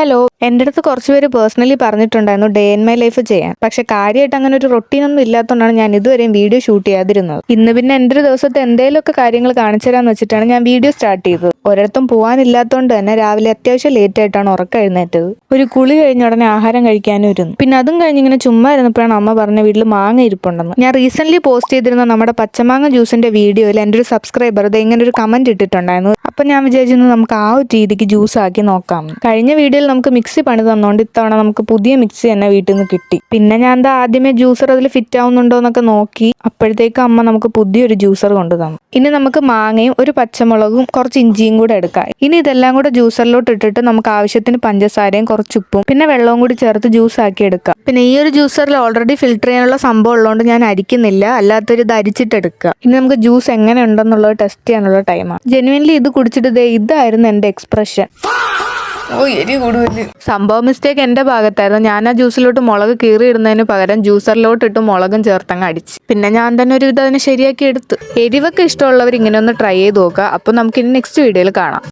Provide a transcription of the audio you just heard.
Hello, എൻ്റെ അടുത്ത് കുറച്ച് പേര് പേഴ്സണലി പറഞ്ഞിട്ടുണ്ടായിരുന്നു ഡേ ഇൻ മൈ ലൈഫ് ചെയ്യാൻ. പക്ഷെ കാര്യമായിട്ട് അങ്ങനെ ഒരു റൊട്ടീനൊന്നും ഇല്ലാത്തതുകൊണ്ടാണ് ഞാൻ ഇതുവരെയും വീഡിയോ ഷൂട്ട് ചെയ്യാതിരുന്നത്. ഇന്ന് പിന്നെ എൻ്റെ ഒരു ദിവസത്തെ എന്തെങ്കിലുമൊക്കെ കാര്യങ്ങൾ കാണിച്ചു തരാമെന്ന് വെച്ചിട്ടാണ് ഞാൻ വീഡിയോ സ്റ്റാർട്ട് ചെയ്തത്. ഒരിടത്തും പോകാനില്ലാത്തതുകൊണ്ട് തന്നെ രാവിലെ അത്യാവശ്യം ലേറ്റ് ആയിട്ടാണ് ഉറക്കം എഴുന്നേറ്റത്. ഒരു കുളി കഴിഞ്ഞ ഉടനെ ആഹാരം കഴിക്കാനും ഇരുന്നു. പിന്നെ അതും കഴിഞ്ഞ് ഇങ്ങനെ ചുമ്മാ ഇരുന്നപ്പോഴാണ് അമ്മ പറഞ്ഞ വീട്ടിൽ മാങ്ങ ഇരിപ്പുണ്ടെന്ന്. ഞാൻ റീസെന്റ് പോസ്റ്റ് ചെയ്തിരുന്ന നമ്മുടെ പച്ചമാങ്ങ ജ്യൂസിന്റെ വീഡിയോയിൽ എൻ്റെ ഒരു സബ്സ്ക്രൈബർ ഇങ്ങനെ ഒരു കമന്റ് ഇട്ടിട്ടുണ്ടായിരുന്നു. അപ്പൊ ഞാൻ വിചാരിച്ചു നമുക്ക് ആ ഒരു രീതിക്ക് ജ്യൂസ് ആക്കി നോക്കാം. കഴിഞ്ഞ വീഡിയോയിൽ നമുക്ക് മിക്സി പണി തന്നോണ്ട് ഇത്തവണ നമുക്ക് പുതിയ മിക്സി തന്നെ വീട്ടിൽ നിന്ന് കിട്ടി. പിന്നെ ഞാൻ ആദ്യമേ ജ്യൂസർ അതിൽ ഫിറ്റ് ആവുന്നുണ്ടോ എന്നൊക്കെ നോക്കി. അപ്പോഴത്തേക്ക് അമ്മ നമുക്ക് പുതിയൊരു ജ്യൂസർ കൊണ്ടു തന്നു. ഇനി നമുക്ക് മാങ്ങയും ഒരു പച്ചമുളകും കുറച്ച് ഇഞ്ചിയും കൂടെ എടുക്കാം. ഇനി ഇതെല്ലാം കൂടെ ജ്യൂസറിലോട്ട് ഇട്ടിട്ട് നമുക്ക് ആവശ്യത്തിന് പഞ്ചസാരയും കുറച്ച് ഉപ്പും പിന്നെ വെള്ളവും കൂടി ചേർത്ത് ജ്യൂസ് ആക്കി എടുക്കാം. പിന്നെ ഈ ഒരു ജ്യൂസറിൽ ഓൾറെഡി ഫിൽറ്റർ ചെയ്യാനുള്ള സംഭവം ഉള്ളതുകൊണ്ട് ഞാൻ അരിക്കുന്നില്ല, അല്ലാത്തൊരു ഇത് അരിച്ചിട്ടെടുക്കുക. ഇനി നമുക്ക് ജ്യൂസ് എങ്ങനെ ഉണ്ടെന്നുള്ളത് ടെസ്റ്റ് ചെയ്യാനുള്ള ടൈമാണ്. ജെനുവിൻലി ഇത് കുടിച്ചിട്ട് ഇതായിരുന്നു എൻ്റെ എക്സ്പ്രഷൻ. ഓ, എരി കൂടുതൽ. സംഭവം മിസ്റ്റേക്ക് എൻ്റെ ഭാഗത്തായിരുന്നു. ഞാൻ ആ ജ്യൂസിലോട്ട് മുളക് കീറിയിടുന്നതിന് പകരം ജ്യൂസറിലോട്ട് ഇട്ട് മുളകും ചേർത്തങ്ങ് അടിച്ച്. പിന്നെ ഞാൻ തന്നെ ഒരു ഇത് അതിനെ ശരിയാക്കി എടുത്ത്. എരിവൊക്കെ ഇഷ്ടമുള്ളവർ ഇങ്ങനെ ഒന്ന് ട്രൈ ചെയ്ത് നോക്കുക. അപ്പോൾ നമുക്ക് ഇനി നെക്സ്റ്റ് വീഡിയോയിൽ കാണാം.